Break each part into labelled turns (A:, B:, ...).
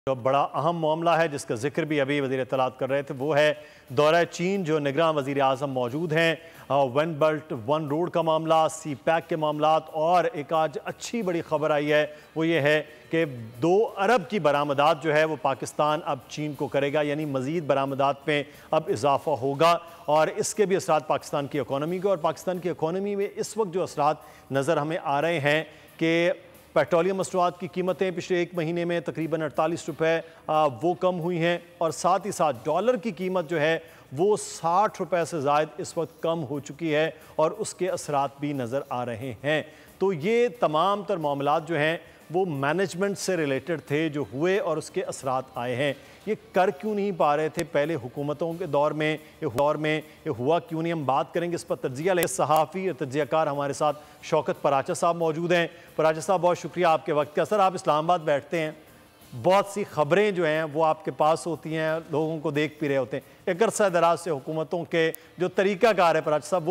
A: जो बड़ा अहम मामला है जिसका जिक्र भी अभी वज़ीर इत्तलात कर रहे थे वो है दौरा चीन। जो निगरान वज़ीर आज़म मौजूद हैं। वन बेल्ट वन रोड का मामला, सी पैक के मामला, और एक आज अच्छी बड़ी खबर आई है वो ये है कि 2 अरब की बरामदात जो है वो पाकिस्तान अब चीन को करेगा, यानी मज़ीद बरामदात में अब इजाफा होगा और इसके भी असरात पाकिस्तान की इकॉनमी को, और पाकिस्तान की इकॉनमी में इस वक्त जो असरात नज़र हमें आ रहे हैं कि पेट्रोलियम मसनूआत की कीमतें पिछले 1 महीने में तकरीबन 48 रुपये वो कम हुई हैं, और साथ ही साथ डॉलर की कीमत जो है वो 60 रुपये से ज़ायद इस वक्त कम हो चुकी है और उसके असरात भी नज़र आ रहे हैं। तो ये तमाम तर मामलात जो हैं वो मैनेजमेंट से रिलेटेड थे जो हुए और उसके असरात आए हैं। ये कर क्यों नहीं पा रहे थे पहले हुकूमतों के दौर में, ये हुआ क्यों नहीं, हम बात करेंगे इस पर। तज्जिया ले सहाफ़ी और तज्जियाकार हमारे साथ शौकत पराचा साहब मौजूद हैं। पराचा साहब बहुत शुक्रिया आपके वक्त का। सर, आप इस्लामाबाद बैठते हैं, बहुत सी ख़बरें जो हैं वो आपके पास होती हैं, लोगों को देख भी रहे होते हैं। एक अरसा दराज से हुकूमतों के जो तरीक़ाकार है पराचा साहब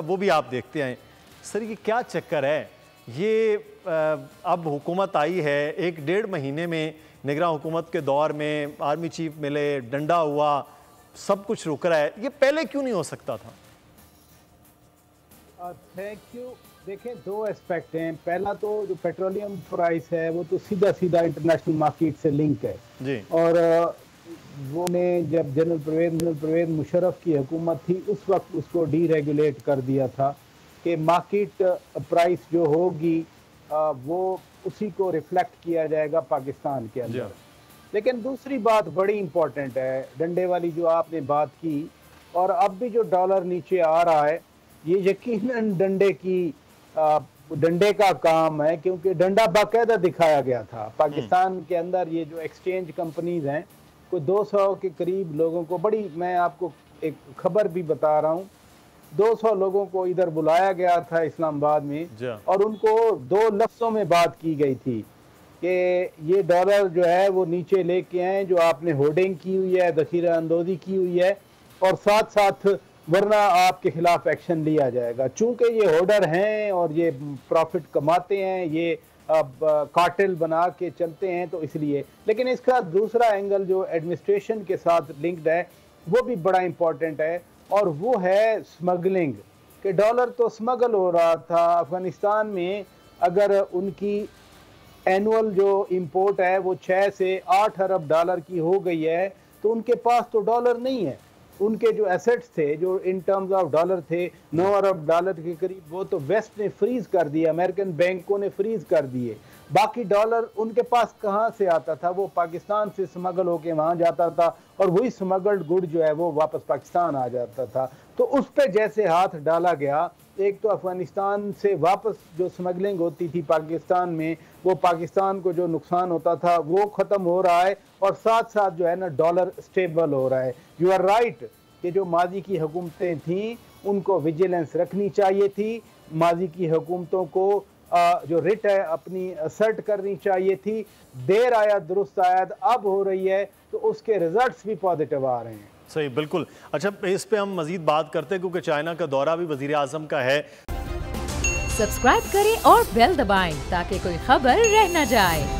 A: वो भी आप देखते हैं। सर, ये क्या चक्कर है? ये अब हुकूमत आई है, 1-1.5 महीने में निगरान हुकूमत के दौर में आर्मी चीफ मिले, डंडा हुआ, सब कुछ रुक रहा है, ये पहले क्यों नहीं हो सकता था?
B: Thank you. देखें, 2 एस्पेक्ट हैं। पहला तो जो पेट्रोलियम प्राइस है वो तो सीधा सीधा इंटरनेशनल मार्केट से लिंक है जी। और वो ने जब जनरल परवेज मुशर्रफ की हुकूमत थी उस वक्त उसको डीरेगुलेट कर दिया था कि मार्केट प्राइस जो होगी वो उसी को रिफ्लेक्ट किया जाएगा पाकिस्तान के अंदर। लेकिन दूसरी बात बड़ी इंपॉर्टेंट है, डंडे वाली जो आपने बात की, और अब भी जो डॉलर नीचे आ रहा है ये यकीनन डंडे का काम है, क्योंकि डंडा बाकायदा दिखाया गया था पाकिस्तान के अंदर। ये जो एक्सचेंज कंपनीज हैं, कोई 200 के करीब लोगों को, मैं आपको एक खबर भी बता रहा हूँ, 200 लोगों को इधर बुलाया गया था इस्लामाबाद में और उनको 2 लफ्ज़ों में बात की गई थी कि ये डॉलर जो है वो नीचे लेके आए, जो आपने होर्डिंग की हुई है, ज़ख़ीरा अंदोज़ी की हुई है, और साथ साथ वरना आपके खिलाफ एक्शन लिया जाएगा। चूंकि ये होर्डर हैं और ये प्रॉफिट कमाते हैं, ये कार्टेल बना के चलते हैं, तो इसलिए। लेकिन इसका दूसरा एंगल जो एडमिनिस्ट्रेशन के साथ लिंक्ड है वो भी बड़ा इम्पोर्टेंट है, और वो है स्मगलिंग। कि डॉलर तो स्मगल हो रहा था अफगानिस्तान में। अगर उनकी एनुअल जो इंपोर्ट है वो 6 से 8 अरब डॉलर की हो गई है, तो उनके पास तो डॉलर नहीं है। उनके जो एसेट्स थे जो इन टर्म्स ऑफ डॉलर थे 9 अरब डॉलर के करीब, वो तो वेस्ट ने फ्रीज कर दिया, अमेरिकन बैंकों ने फ्रीज कर दिए। बाकी डॉलर उनके पास कहाँ से आता था? वो पाकिस्तान से स्मगल होके वहाँ जाता था और वही स्मगल्ड गुड जो है वो वापस पाकिस्तान आ जाता था। तो उस पर जैसे हाथ डाला गया, एक तो अफगानिस्तान से वापस जो स्मगलिंग होती थी पाकिस्तान में, वो पाकिस्तान को जो नुकसान होता था वो ख़त्म हो रहा है, और साथ साथ जो है ना डॉलर स्टेबल हो रहा है। यू आर राइट कि जो माजी की हुकूमतें थीं उनको विजिलेंस रखनी चाहिए थी, माजी की हुकूमतों को जो रिट है अपनी असर्ट करनी चाहिए थी। देर आया दुरुस्त आयत अब हो रही है, तो उसके रिजल्ट्स भी पॉजिटिव आ रहे हैं।
A: सही, बिल्कुल। अच्छा, इस पे हम मजीद बात करते हैं क्योंकि चाइना का दौरा भी वजीर आजम का है।
C: सब्सक्राइब करें और बेल दबाएं ताकि कोई खबर रह न जाए।